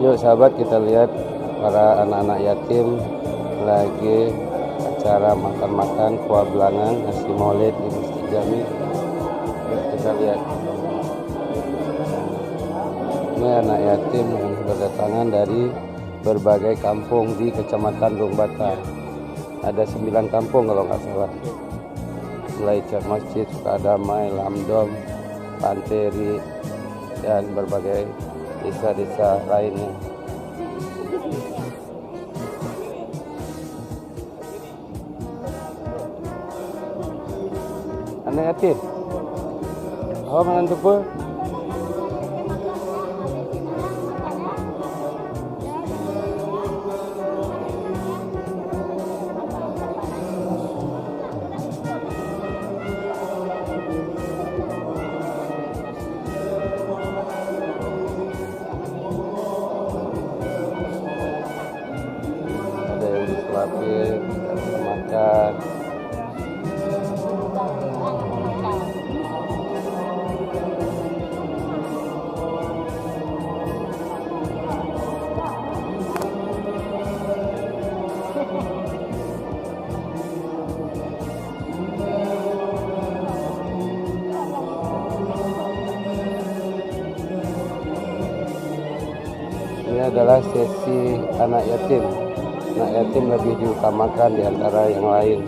Yuk sahabat, kita lihat para anak-anak yatim lagi acara makan-makan kuah belangan nasi maulid di Masjid Jami. Yuk kita lihat. Ini anak yatim yang berdatangan dari berbagai kampung di Kecamatan Lungbata. Ada 9 kampung kalau nggak salah. Mulai Cek Masjid, Sukadamai, Lamdom, Panteri, dan berbagai desa-desa lainnya. Anak yatim. Oh, menantu pun. Ada yang disuapin, dikasih makan. Ini adalah sesi anak yatim. Anak yatim lebih diutamakan di antara yang lain.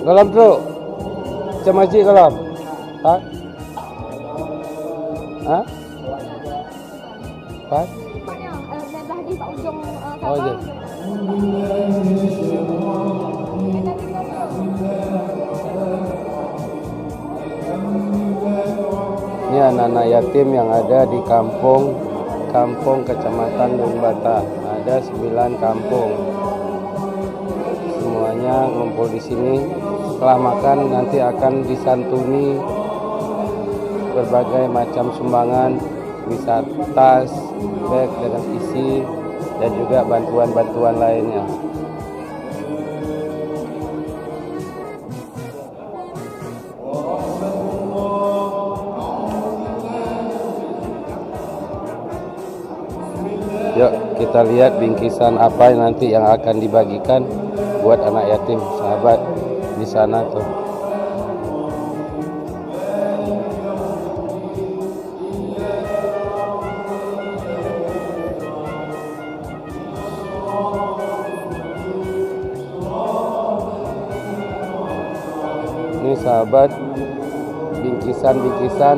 Galam tu, cemaji galam. Hah? Hah? Apa? Lebar di Pak Ujung Oh, je. Ini anak-anak yatim yang ada di kampung Kecamatan Lungbata. Ada 9 kampung. Semuanya ngumpul di sini. Setelah makan nanti akan disantuni berbagai macam sumbangan, bisa tas, bag dengan isi, dan juga bantuan-bantuan lainnya. Yuk kita lihat bingkisan apa nanti yang akan dibagikan buat anak yatim, sahabat, di sana tuh. Ini sahabat, bingkisan-bingkisan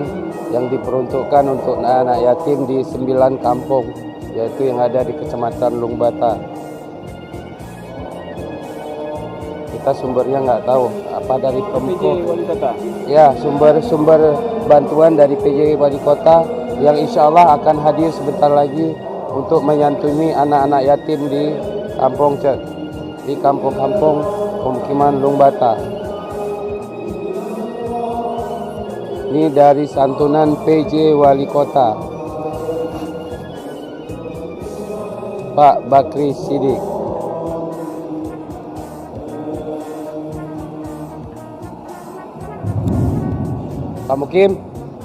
yang diperuntukkan untuk anak yatim di 9 kampung, yaitu yang ada di Kecamatan Lungbata. Kita sumbernya nggak tahu, apa dari PJ Wali Kota. Ya, sumber bantuan dari PJ Wali Kota yang insya Allah akan hadir sebentar lagi untuk menyantuni anak-anak yatim di kampung di kampung-kampung pemukiman Lungbata. Ini dari santunan PJ Wali Kota, Pak Bakri Sidik. Pak Mukim,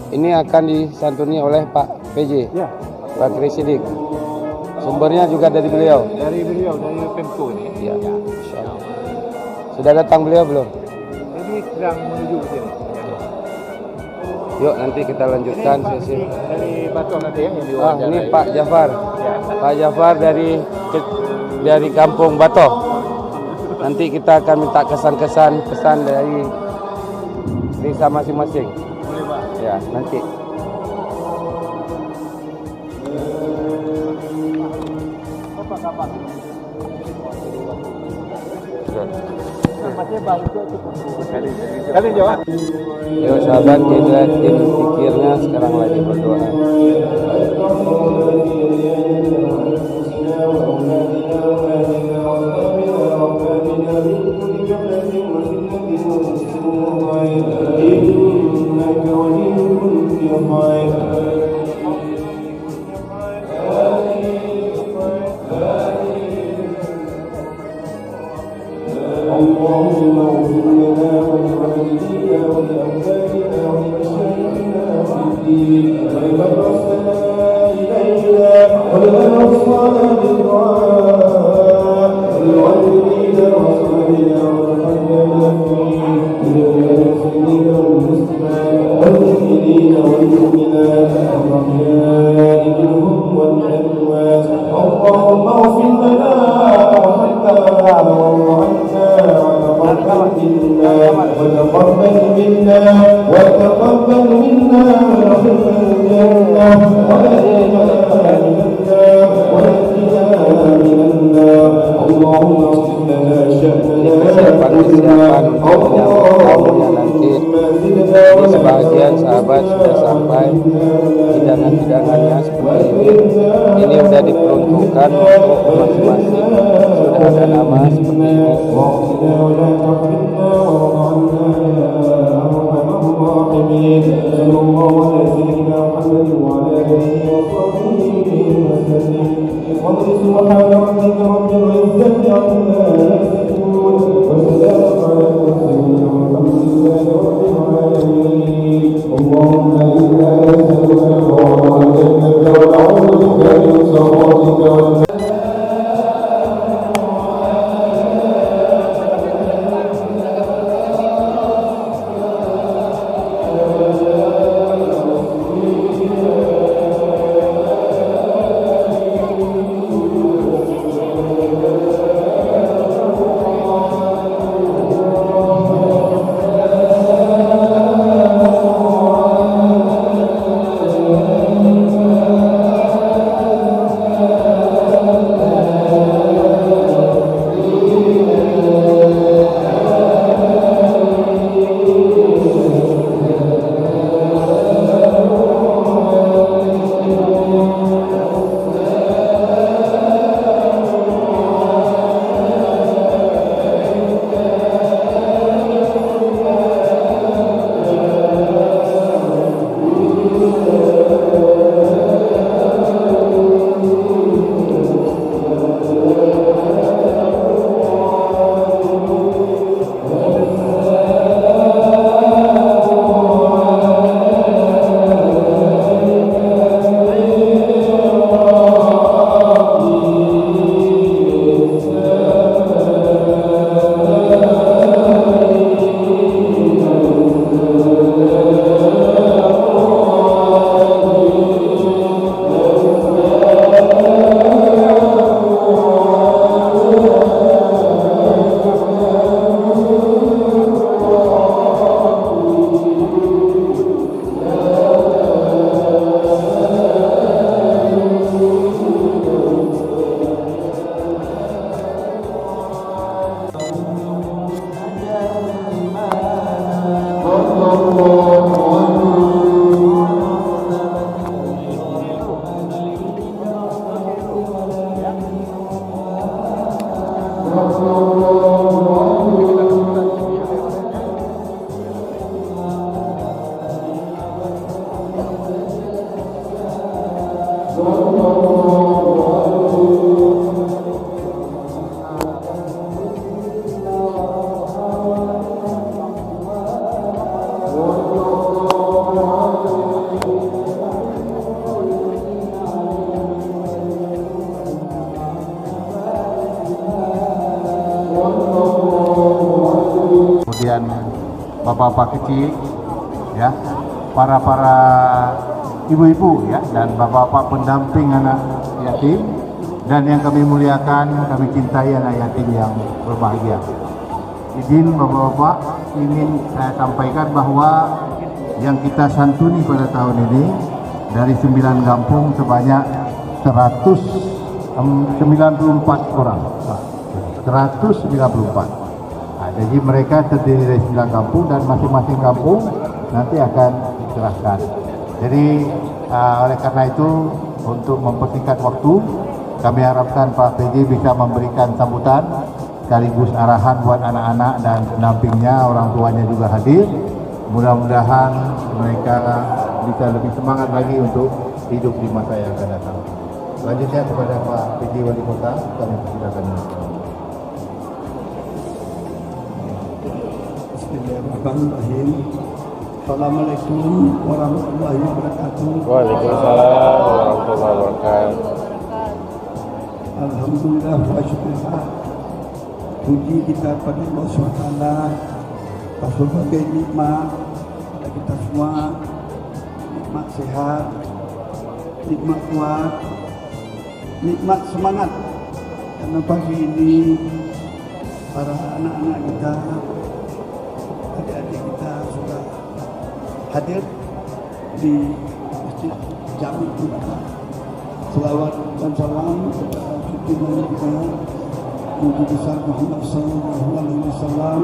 ini akan disantuni oleh Pak PJ, Ya, Bakri Sidik. Sumbernya juga dari beliau. dari Pemko ini. Ya, insya Allah. Sudah datang beliau belum? Ini sedang menuju ke sini. Yuk nanti kita lanjutkan Ini Pak sesi. dari Batok nanti ya yang Ah, diwawancara. ini Pak Jafar. Ya. Pak Jafar dari dari Kampung Bato. Nanti kita akan minta kesan-kesan pesan dari desa masing-masing. Ya, nanti. Kali jawab. Yo sahabat, kita tim pikirnya sekarang lagi berdoa. اللهم اغفر لنا ولوالدينا ولأولادنا ولمشايخنا في الدين ولمن أرسلنا إلينا ولمن أوصانا بالدعاء ولوالدينا وأصحابنا وتقبلنا فيه من المسلمين والمسلمات والمؤمنين والمؤمنات الأحياء منهم والأموات اللهم اغفر لنا وارحمنا وتقبل منا وتقبل منا ونحن الجنة ونجنا من النار ونجنا من النار اللهم اصلح لنا شأننا Persiapan untuk menyambut tamunya nanti. Jadi sebagian sahabat sudah sampai hidangan-hidangannya seperti ini. Ini sudah diperuntukkan untuk masing-masing. Sudah ada nama seperti ini. سبحان ربك رب العزة عما يصفون وسلام على المرسلين والحمد لله رب العالمين اللهم إنا نسألك رضا الجنة ونعوذ بك من سخطك والنار. Kemudian bapak-bapak kecil, ya, para ibu-ibu, ya, dan bapak-bapak pendamping anak yatim, dan yang kami muliakan, kami cintai anak yatim yang berbahagia. Izin Bapak-Bapak, ingin saya sampaikan bahwa yang kita santuni pada tahun ini dari 9 kampung sebanyak 194 orang. 194. Nah, jadi mereka terdiri dari 9 kampung dan masing-masing kampung nanti akan dikerahkan. Jadi oleh karena itu untuk mempersingkat waktu, kami harapkan Pak PJ bisa memberikan sambutan sekaligus arahan buat anak-anak dan pendampingnya, orang tuanya juga hadir. Mudah-mudahan mereka bisa lebih semangat lagi untuk hidup di masa yang akan datang. Selanjutnya kepada Pak PJ Wali Kota, kami persilakan. Bismillahirrahmanirrahim. Assalamualaikum warahmatullahi wabarakatuh. Waalaikumsalam warahmatullahi wabarakatuh. Alhamdulillah wa syukurlah. Puji kita pada Allah SWT atas berbagai nikmat pada kita semua, nikmat sehat, nikmat kuat, nikmat semangat. Karena pagi ini para anak-anak kita, adik-adik kita sudah hadir di Masjid Jami kita. Selawat dan salam kepada pimpinan kita, Nabi besar Muhammad Sallallahu Alaihi Wasallam,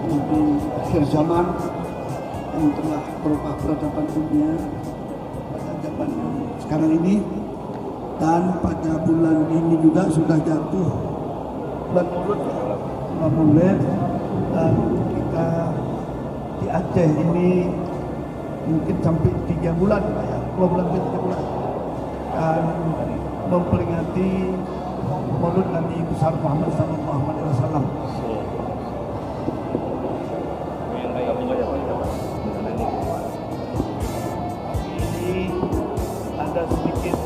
di akhir zaman yang telah berubah peradaban dunia pada zaman sekarang ini, dan pada bulan ini juga sudah jatuh bulan Maulid, dan kita di Aceh ini mungkin sampai 3 bulan, 2 bulan ke 3 bulan, dan memperingati Maulid Nabi besar Muhammad Sallallahu Alaihi Wasallam. Ini ada sedikit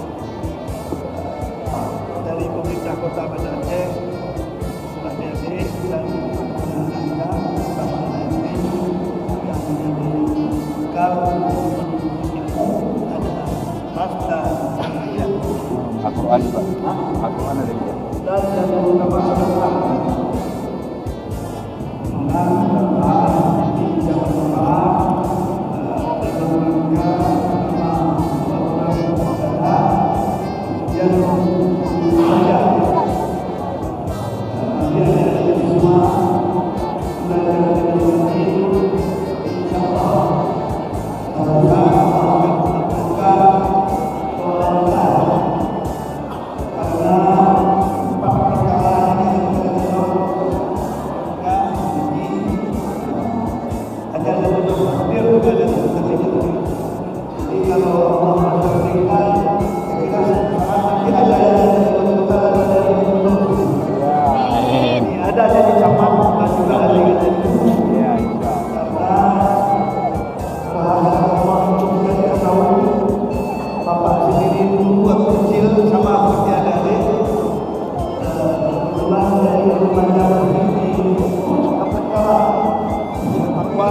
dari pemerintah Kota Banda Aceh, Pak DAD dan Anda bersama ini yang kalau ada pasta yang Al-Quran Pak. Al-Quran ada juga. dan beberapa masyarakat ada jadi camat dan juga ada yang ya, karena bahasa waktu kita tahu bapak sendiri dulu waktu kecil sama seperti adik-adik pulang dari rumahnya ini apa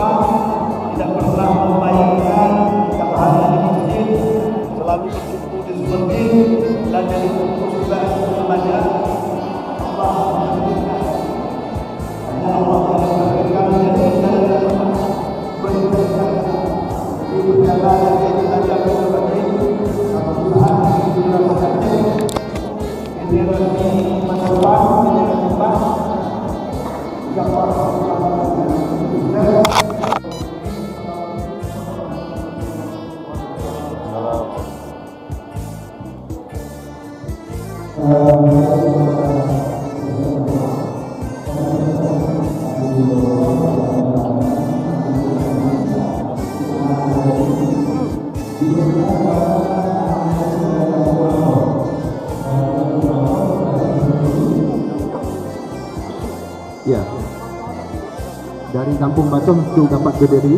tidak pernah membayangkan kalau ada di masjid selalu berkumpul di masjid dan jadi fokus juga namanya Ya, dari Kampung Bacong itu dapat berdiri.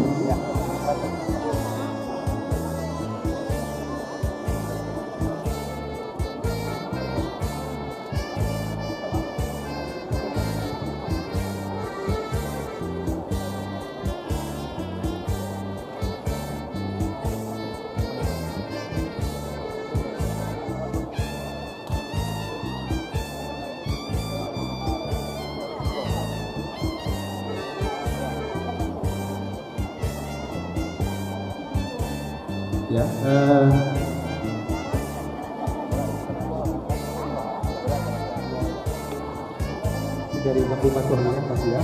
Ya, dari Kampung Batu ya, Mas ya.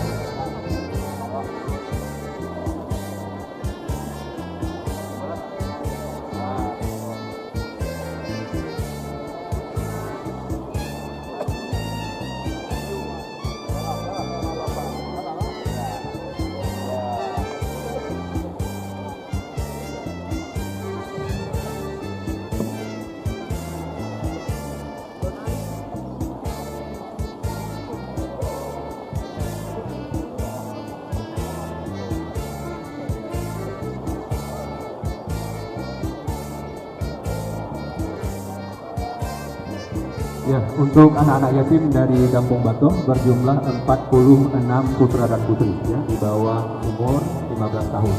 Ya, untuk anak-anak yatim dari Kampung Batok berjumlah 46 putra dan putri ya, di bawah umur 15 tahun.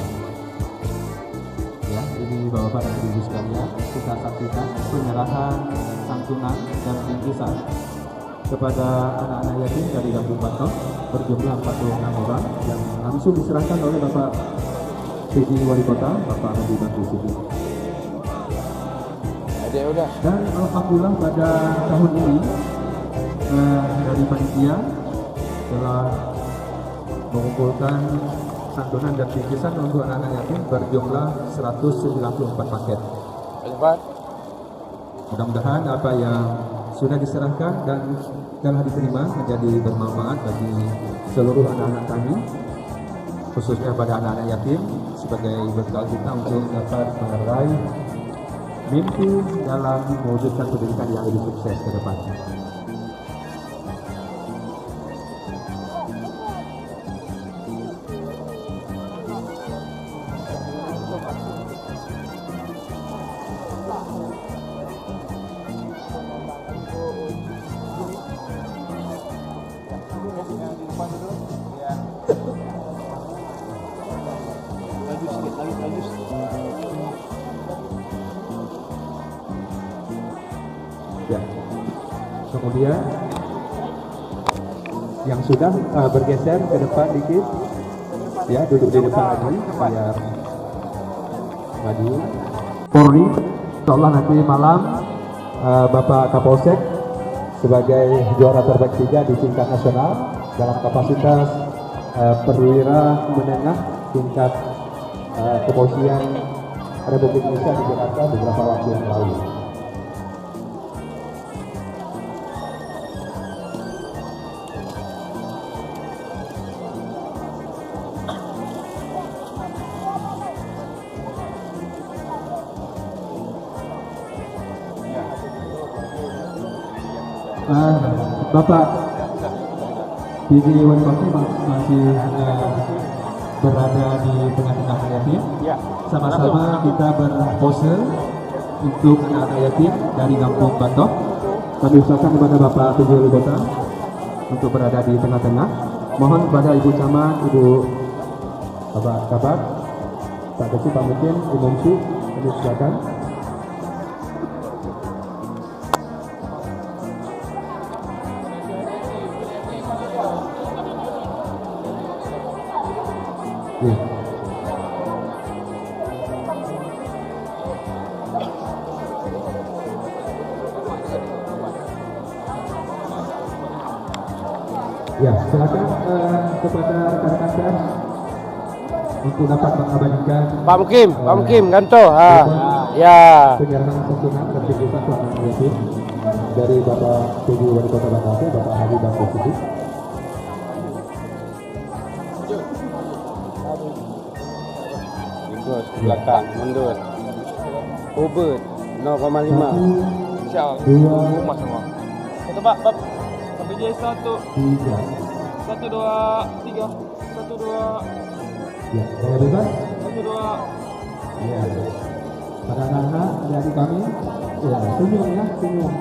Ya, ini Bapak dan Ibu sekalian, kita saksikan penyerahan santunan dan bingkisan kepada anak-anak yatim dari Kampung Batok berjumlah 46 orang yang langsung diserahkan oleh Bapak PJ Wali Kota, Bapak Haji Bakri Siddiq. Dan alhamdulillah pada tahun ini dari panitia telah mengumpulkan santunan dan bingkisan untuk anak-anak yatim berjumlah 194 paket. Mudah-mudahan apa yang sudah diserahkan dan telah diterima menjadi bermanfaat bagi seluruh anak-anak kami, khususnya pada anak-anak yatim, sebagai bekal kita untuk dapat meraih mimpi dalam mewujudkan pendidikan yang lebih sukses ke depannya. Ya. Kemudian yang sudah bergeser ke depan dikit, ya, duduk di depan lagi biar maju. Polri, insyaallah nanti malam Bapak Kapolsek sebagai juara terbaik 3 di tingkat nasional dalam kapasitas perwira menengah tingkat kepolisian Republik Indonesia di Jakarta beberapa waktu yang lalu. Bapak PJ Wali Kota masih berada di tengah-tengah yatim. Sama-sama kita berpose untuk anak-anak yatim dari Kampung Batok. Kami usahakan kepada Bapak PJ Wali Kota untuk berada di tengah-tengah. Mohon kepada Ibu Camat, Ibu Bapak Kabar, Pak Kecil, Pak Mukin, Ibu Mumsi, kami silakan. Ya. Ya, silakan kepada rekan-rekan pers untuk dapat mengabadikan Pak Mukim, Ganto. Ya. penyerahan santunan dan bingkisan anak yatim dari Bapak PJ Wali Kota Batam, Bapak Haji Bakri Siddiq. Belakang, mundur. Ubud 0,5. Insyaallah. Rumah semua. Satu Pak. Sampai jadi 1. 1 2 3. 1 2. Ya, saya bebas. 1 2. Ya. Pada anak-anak adik kami, ya, senyum ya, senyum.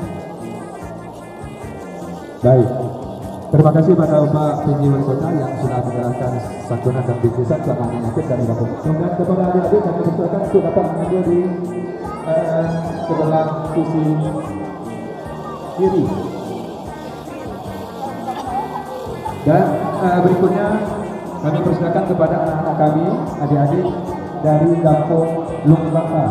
Baik. Terima kasih pada Bapak PJ Wali Kota yang sudah menyerahkan santunan dan bingkisan ke anak yatim dari Kampung. Dan kepada adik-adik kami persilakan untuk dapat mengambil di sebelah sisi kiri. Dan berikutnya kami persilakan kepada anak-anak kami, adik-adik dari Kampung Lungbaka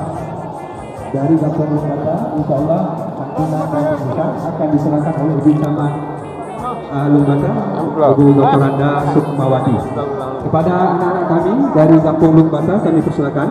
dari Kampung Lumbata, insya Allah santunan dan sambutan akan diserahkan oleh Ibu Camat Lumbata, Ibu Dr. Anda Sukmawati. Kepada anak-anak kami dari Kampung Lumbata kami persilakan.